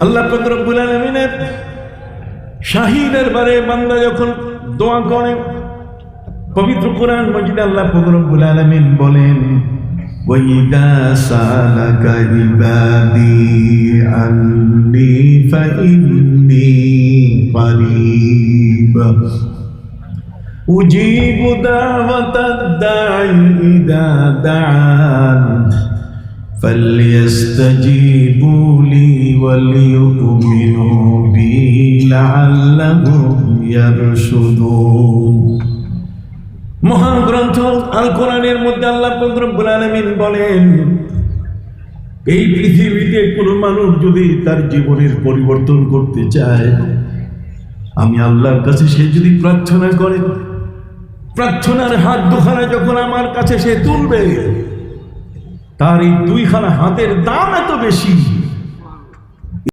আল্লাহ পাক রব্বুল আলামিনের শাহীদের বারে বান্দা যখন দোয়া করে, পবিত্র কোরআন মাজিদে আল্লাহ পাক রব্বুল আলামিন বলেন, ওয়াইদা সালাকা ইবাদি আন্নি ফাইন্নি করিব উজিবু দাওয়াতাদ দাঈ ইযা দাআন فليستجيبوا لي وليؤمنوا بي لعلهم يرشدون। মহান গ্রন্থ আল কোরআনের মধ্যে আল্লাহ পাক রব্বুল আলামিন বলেন, এই পৃথিবীতে কোনো মানুষ যদি তার জীবনের পরিবর্তন করতে চায়, আমি আল্লাহর কাছে সে যদি প্রার্থনা করে, প্রার্থনার হাত দুখানা যখন আমার কাছে সে তুলবে, তার এই দুইখানা হাতের দাম এত বেশি